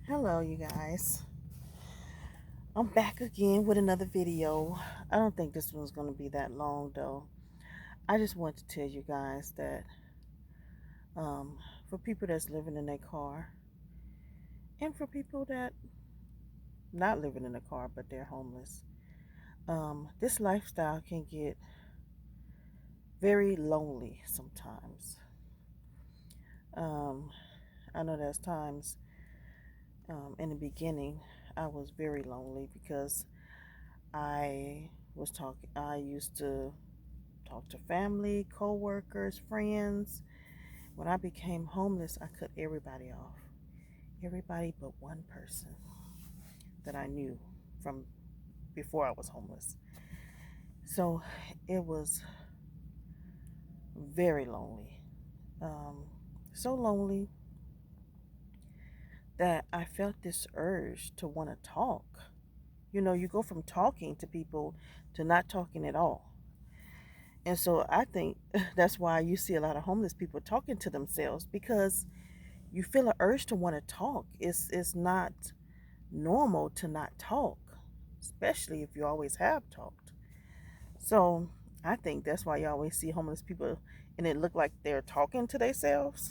Hello, you guys. I'm back again with another video. I don't think this one's going to be that long, though. I just want to tell you guys that for people that's living in their car and for people that not living in a car but they're homeless, this lifestyle can get very lonely sometimes. Um, I know there's times in the beginning I was very lonely because I used to talk to family, co-workers, friends. When I became homeless, I cut everybody off. Everybody but one person that I knew from before I was homeless. So it was very lonely. Um, so lonely that I felt this urge to want to talk. You know, you go from talking to people to not talking at all. And so I think that's why you see a lot of homeless people talking to themselves because you feel an urge to want to talk. It's not normal to not talk, especially if you always have talked. So I think that's why you always see homeless people and it look like they're talking to themselves.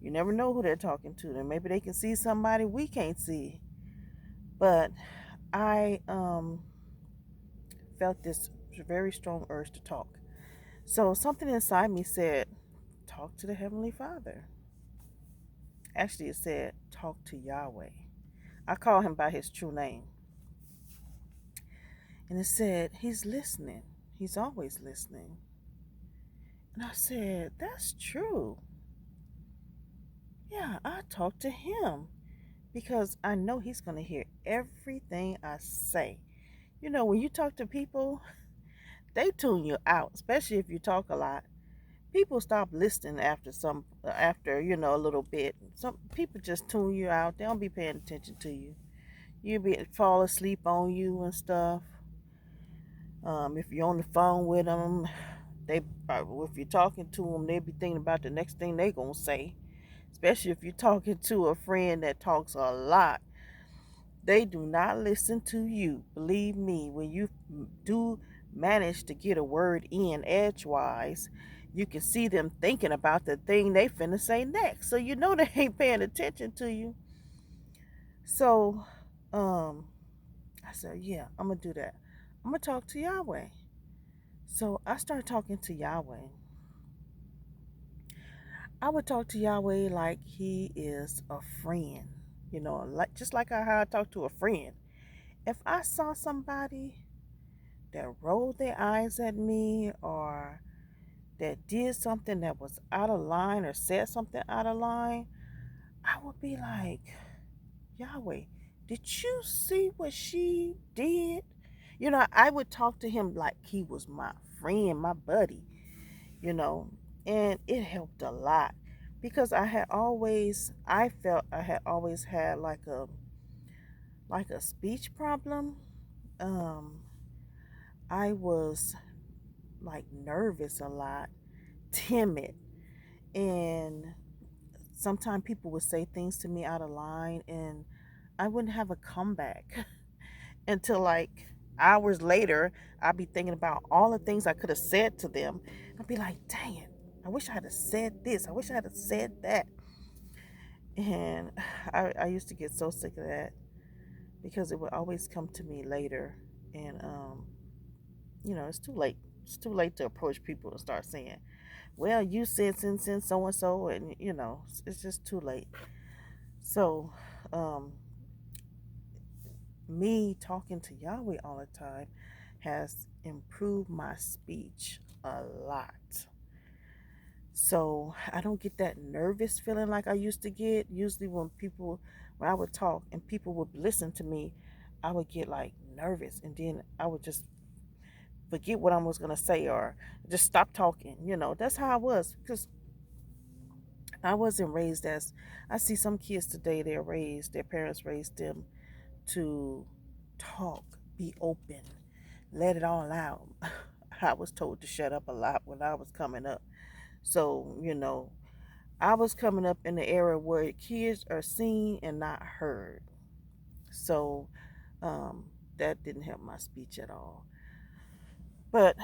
You never know who they're talking to. And maybe they can see somebody we can't see. But I felt this very strong urge to talk. So something inside me said, talk to the Heavenly Father. Actually, it said, talk to Yahweh. I call him by his true name. And it said, he's listening. He's always listening. And I said, that's true. Yeah, I talk to him because I know he's going to hear everything I say. You know, when you talk to people, they tune you out, especially if you talk a lot. People stop listening after a little bit. Some people just tune you out. They don't be paying attention to you. You be fall asleep on you and stuff. If you're on the phone with them, if you're talking to them, they be thinking about the next thing they gonna say. Especially if you're talking to a friend that talks a lot, they do not listen to you. Believe me, when you do manage to get a word in edgewise, you can see them thinking about the thing they finna say next. So you know they ain't paying attention to you. So, um, I said, yeah, I'm gonna do that. I'm gonna talk to Yahweh. So I started talking to Yahweh. I would talk to Yahweh like he is a friend, like just like how I talk to a friend. If I saw somebody that rolled their eyes at me or that did something that was out of line or said something out of line, I would be like, Yahweh, did you see what she did? I would talk to him like he was my friend, my buddy, you know, and it helped a lot because I felt I had always had like a speech problem. Um, I was like nervous a lot, timid, and sometimes people would say things to me out of line, and I wouldn't have a comeback until like hours later. I'd be thinking about all the things I could have said to them. I'd be like, dang it, I wish I had said this. I wish I had said that. And I used to get so sick of that because it would always come to me later. And, it's too late. It's too late to approach people and start saying, well, you said since so and so. And, it's just too late. So, um, me talking to Yahweh all the time has improved my speech a lot. So I don't get that nervous feeling like I used to get. Usually when I would talk and people would listen to me, I would get like nervous and then I would just forget what I was going to say or just stop talking. That's how I was because I wasn't raised as, I see some kids today, their parents raised them to talk, be open, let it all out. I was told to shut up a lot when I was coming up. So, I was coming up in the era where kids are seen and not heard. So um, that didn't help my speech at all. But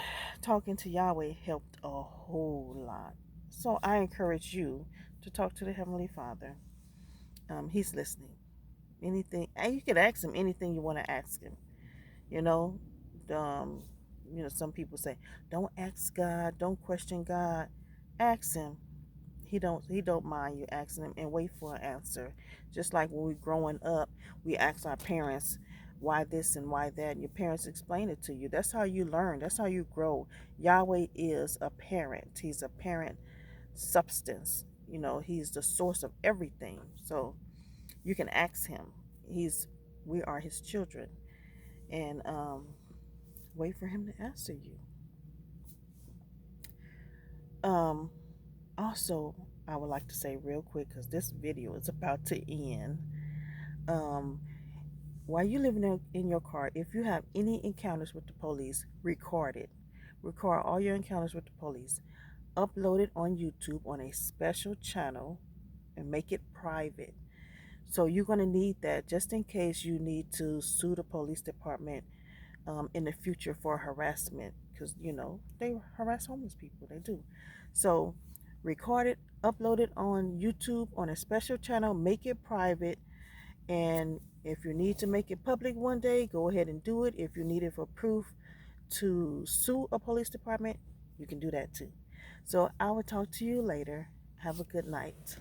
talking to Yahweh helped a whole lot. So I encourage you to talk to the Heavenly Father. He's listening. Anything, and you can ask him anything you want to ask him. You know, um, some people say, "Don't ask God, don't question God." Ask him. He don't mind you asking him, and wait for an answer. Just like when we growing up, we ask our parents why this and why that, and your parents explain it to you. That's how you learn. That's how you grow. Yahweh is a parent. He's a parent substance. He's the source of everything. So you can ask him. We are his children, and wait for him to answer you. Um, Also, I would like to say real quick, because this video is about to end. Um, while you living in your car, if you have any encounters with the police, record it. Record all your encounters with the police. Upload it on YouTube on a special channel and make it private. So you're going to need that just in case you need to sue the police department in the future for harassment, because they harass homeless people. They do. So record it, upload it on YouTube on a special channel, make it private, and if you need to make it public one day, go ahead and do it. If you need it for proof to sue a police department, you can do that too. So I will talk to you later. Have a good night.